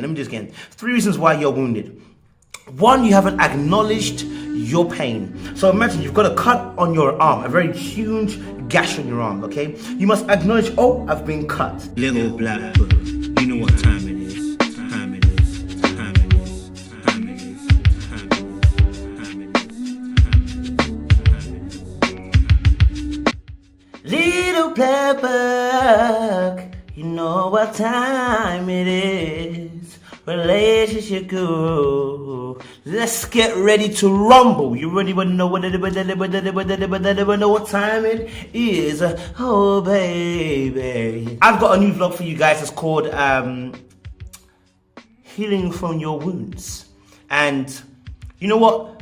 Let me do this again. 3 reasons why you're wounded. 1, you haven't acknowledged your pain. So imagine you've got a cut on your arm, a very huge gash on your arm, okay? You must acknowledge, oh, I've been cut. Little black book, you know what time it is. Time it is. Time it is. Time it is. Time it is. Time it is. Little black book, you know what time it is. Relationship guru. Let's get ready to rumble. You really want to know what time it is? Oh baby, I've got a new vlog for you guys. It's called Healing from Your Wounds. And you know what?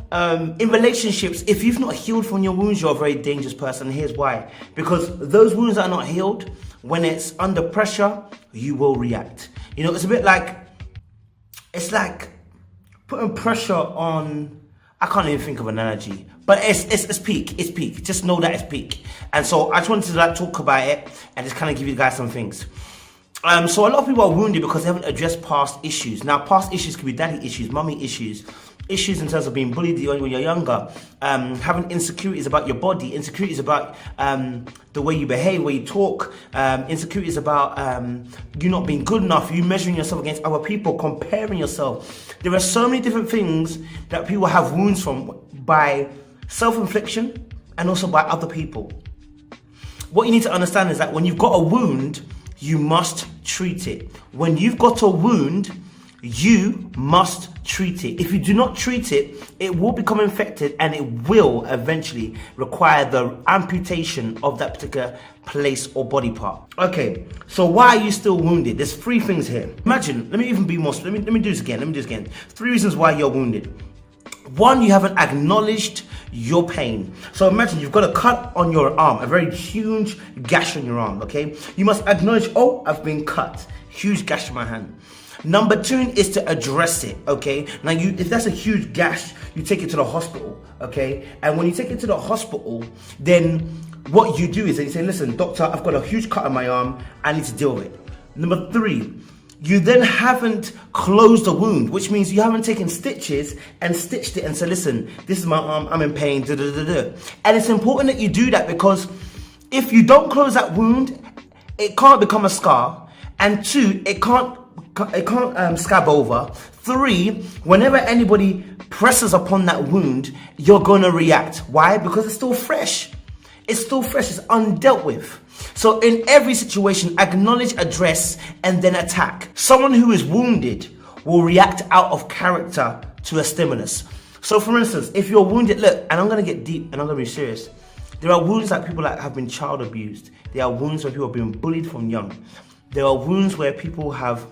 In relationships, if you've not healed from your wounds, you're a very dangerous person. Here's why. Because those wounds are not healed. When it's under pressure, you will react. You know, it's a bit like, it's like putting pressure on, I can't even think of an analogy, but it's peak, it's peak. Just know that it's peak. And so I just wanted to talk about it and just kind of give you guys some things. So a lot of people are wounded because they haven't addressed past issues. Now, past issues could be daddy issues, mummy issues, issues in terms of being bullied when you're younger, having insecurities about your body, insecurities about the way you behave, way you talk, insecurities about you not being good enough, you measuring yourself against other people, comparing yourself. There are so many different things that people have wounds from by self-infliction and also by other people. What you need to understand is that when you've got a wound, you must treat it. When you've got a wound, you must treat it. If you do not treat it, it will become infected and it will eventually require the amputation of that particular place or body part. Okay, so why are you still wounded? There's 3 things here. Imagine, let me even be more, let me do this again, 3 reasons why you're wounded. 1, you haven't acknowledged your pain. So imagine you've got a cut on your arm, a very huge gash on your arm, okay? You must acknowledge, oh, I've been cut. Huge gash in my hand. Number 2 is to address it, okay? Now, if that's a huge gash, you take it to the hospital, okay? And when you take it to the hospital, then what you do is you say, listen, doctor, I've got a huge cut on my arm. I need to deal with it. Number 3, you then haven't closed the wound, which means you haven't taken stitches and stitched it and said, listen, this is my arm, I'm in pain, da da da da. And it's important that you do that because if you don't close that wound, it can't become a scar. And 2, it can't scab over. 3, whenever anybody presses upon that wound, you're gonna react. Why? Because it's still fresh. It's still fresh, it's undealt with. So in every situation, acknowledge, address, and then attack. Someone who is wounded will react out of character to a stimulus. So for instance, if you're wounded, look, and I'm gonna get deep and I'm gonna be serious. There are wounds like people that have been child abused. There are wounds where people have been bullied from young. There are wounds where people have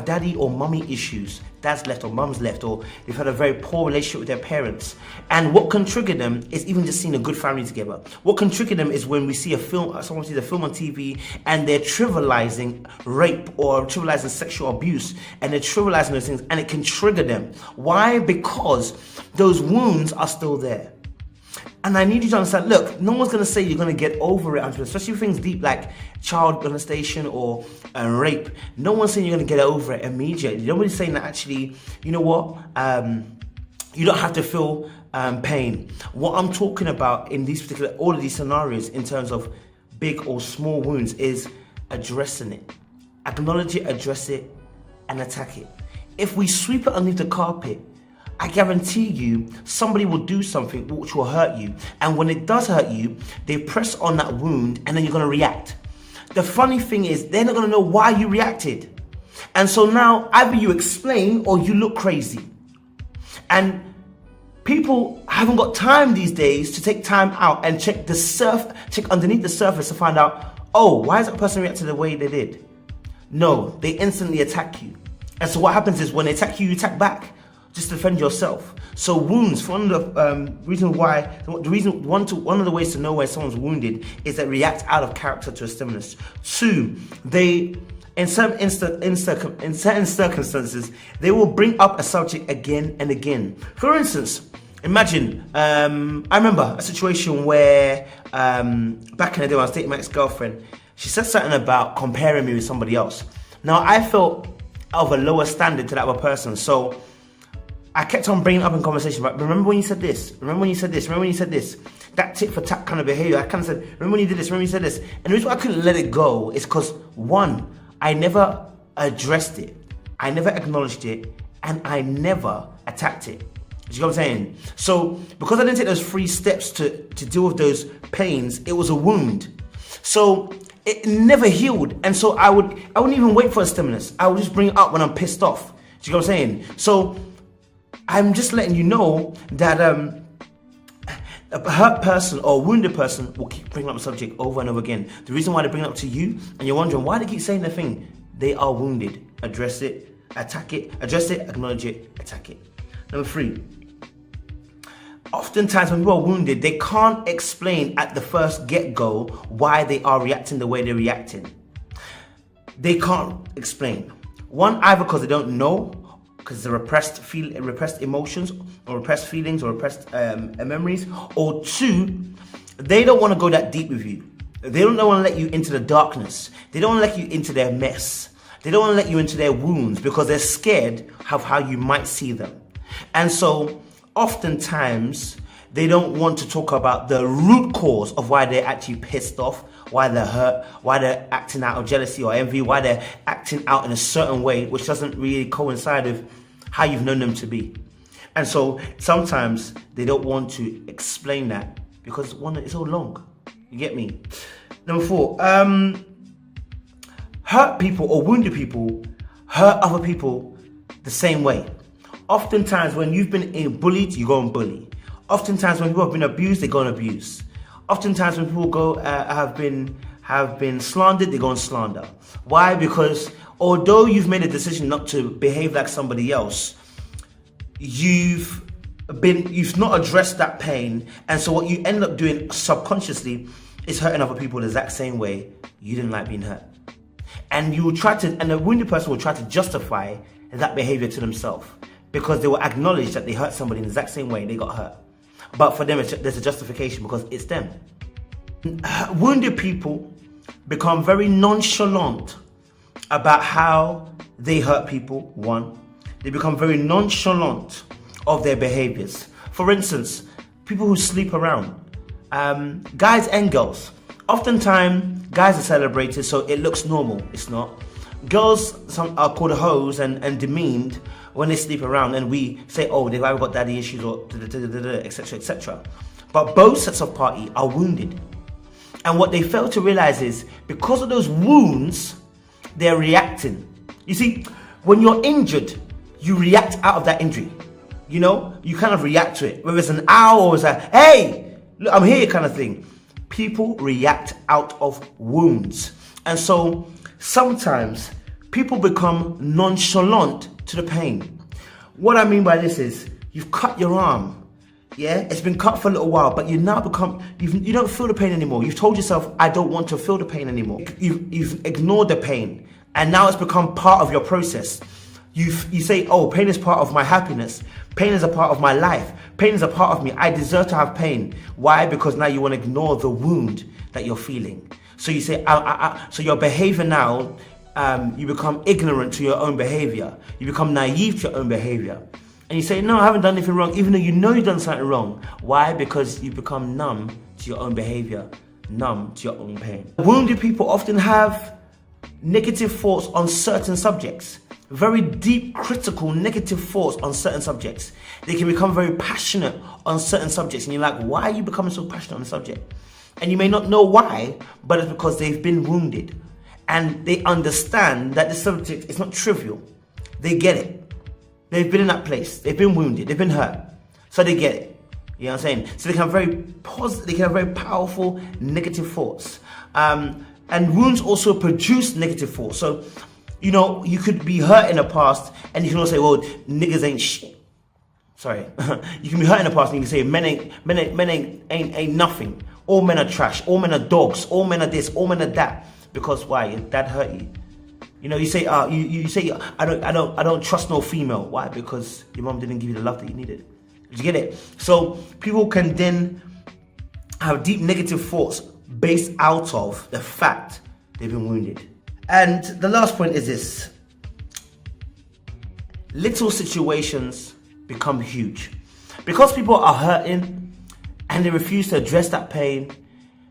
daddy or mummy issues, dad's left or mum's left, or they've had a very poor relationship with their parents. And what can trigger them is even just seeing a good family together. What can trigger them is when we see a film, someone sees a film on TV and they're trivializing rape or trivializing sexual abuse, and they're trivializing those things, and it can trigger them. Why? Because those wounds are still there. And I need you to understand, look, no one's going to say you're going to get over it, especially things deep like child molestation or rape. No one's saying you're going to get over it immediately. Nobody's saying that actually, you know what, you don't have to feel pain. What I'm talking about in these particular, all of these scenarios in terms of big or small wounds is addressing it. Acknowledge it, address it, and attack it. If we sweep it underneath the carpet, I guarantee you somebody will do something which will hurt you. And when it does hurt you, they press on that wound and then you're going to react. The funny thing is they're not going to know why you reacted. And so now either you explain or you look crazy. And people haven't got time these days to take time out and check underneath the surface to find out, oh, why is that person reacting the way they did? No, they instantly attack you. And so what happens is when they attack you, you attack back. Just defend yourself. So wounds, one of the one of the ways to know where someone's wounded is that react out of character to a stimulus. 2, they, in certain circumstances, they will bring up a subject again and again. For instance, imagine, I remember a situation where back in the day when I was dating my ex-girlfriend, she said something about comparing me with somebody else. Now I felt of a lower standard to that other person. So I kept on bringing up in conversation, but remember when you said this? Remember when you said this? Remember when you said this? That tit for tat kind of behavior. I kind of said, remember when you did this? Remember when you said this? And the reason why I couldn't let it go is because, one, I never addressed it, I never acknowledged it, and I never attacked it. Do you know what I'm saying? So because I didn't take those 3 steps to deal with those pains, it was a wound. So it never healed. And so I wouldn't even wait for a stimulus. I would just bring it up when I'm pissed off. Do you know what I'm saying? So I'm just letting you know that a hurt person or a wounded person will keep bringing up the subject over and over again. The reason why they bring it up to you and you're wondering why they keep saying the thing, they are wounded. Address it, attack it, address it, acknowledge it, attack it. Number 3. Oftentimes when people are wounded, they can't explain at the first get-go why they are reacting the way they're reacting. They can't explain. One, either because they don't know, because the repressed emotions or repressed feelings or repressed memories, or 2, they don't want to go that deep with you. They don't want to let you into the darkness. They don't want to let you into their mess. They don't want to let you into their wounds because they're scared of how you might see them. And so oftentimes they don't want to talk about the root cause of why they're actually pissed off, why they're hurt, why they're acting out of jealousy or envy, why they're acting out in a certain way which doesn't really coincide with how you've known them to be. And so sometimes they don't want to explain that because one, it's so long. You get me? Number 4, hurt people or wounded people hurt other people the same way. Oftentimes when you've been bullied, you go and bully. Oftentimes when people have been abused, they go and abuse. Oftentimes when people have been slandered, they go and slander. Why? Because although you've made a decision not to behave like somebody else, you've not addressed that pain, and so what you end up doing subconsciously is hurting other people the exact same way you didn't like being hurt. And the wounded person will try to justify that behavior to themselves because they will acknowledge that they hurt somebody in the exact same way they got hurt. But for them, there's a justification because it's them. Wounded people become very nonchalant about how they hurt people. 1, they become very nonchalant of their behaviors. For instance, people who sleep around, guys and girls. Oftentimes, guys are celebrated, so it looks normal. It's not. Girls are called hoes and demeaned when they sleep around, and we say, oh, they've either got daddy issues or etc, etc. But both sets of party are wounded. And what they fail to realize is, because of those wounds, they're reacting. You see, when you're injured, you react out of that injury. You know, you kind of react to it. Whether it's an ow or it's a, hey, look, I'm here kind of thing. People react out of wounds. And so sometimes people become nonchalant to the pain. What I mean by this is, you've cut your arm. Yeah, it's been cut for a little while, but you don't feel the pain anymore. You've told yourself, I don't want to feel the pain anymore. You've ignored the pain, and now it's become part of your process. You say, oh, pain is part of my happiness. Pain is a part of my life. Pain is a part of me. I deserve to have pain. Why? Because now you want to ignore the wound that you're feeling. So you say, so your behavior now, you become ignorant to your own behavior. You become naive to your own behavior. And you say, no, I haven't done anything wrong, even though you know you've done something wrong. Why? Because you become numb to your own behavior, numb to your own pain. Wounded people often have negative thoughts on certain subjects. Very deep, critical, negative thoughts on certain subjects. They can become very passionate on certain subjects. And you're like, why are you becoming so passionate on the subject? And you may not know why, but it's because they've been wounded. And they understand that the subject is not trivial. They get it. They've been in that place. They've been wounded. They've been hurt. So they get it. You know what I'm saying? So they can have very positive, they can have very powerful negative thoughts. And wounds also produce negative thoughts. So, you know, you could be hurt in the past and you can also say, well, niggas ain't shit. Sorry. You can be hurt in the past and you can say, men ain't nothing. All men are trash. All men are dogs. All men are this. All men are that. Because why? Your dad hurt you. You know, you say, you say, I don't trust no female. Why? Because your mom didn't give you the love that you needed. Did you get it? So people can then have deep negative thoughts based out of the fact they've been wounded. And the last point is this. little situations become huge. Because people are hurting and they refuse to address that pain,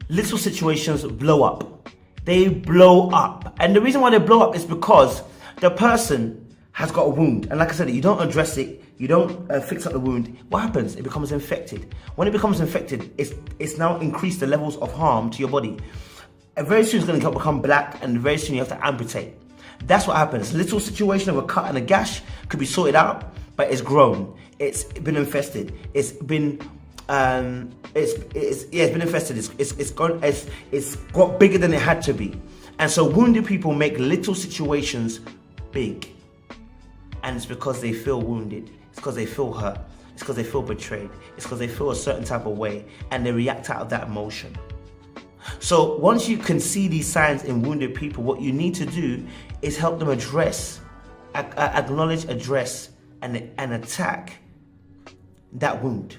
little situations blow up. They blow up. And the reason why they blow up is because the person has got a wound. And like I said, you don't address it, you don't fix up the wound. What happens? It becomes infected. When it becomes infected, it's now increased the levels of harm to your body. And very soon it's going to become black, and very soon you have to amputate. That's what happens. Little situation of a cut and a gash could be sorted out, but it's grown. It's been infested. It's been been infested. It's got bigger than it had to be. And so wounded people make little situations big. And it's because they feel wounded. It's because they feel hurt. It's because they feel betrayed. It's because they feel a certain type of way and they react out of that emotion. So once you can see these signs in wounded people, what you need to do is help them address, acknowledge, address, and attack that wound.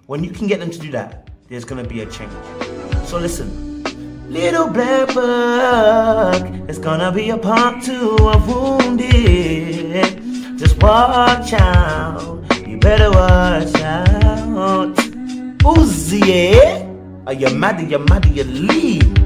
When you can get them to do that, there's going to be a change. So listen, little black bug, there's going to be a part 2 of Wounded. Just watch out, you better watch out. Uzi, are you mad? You leave.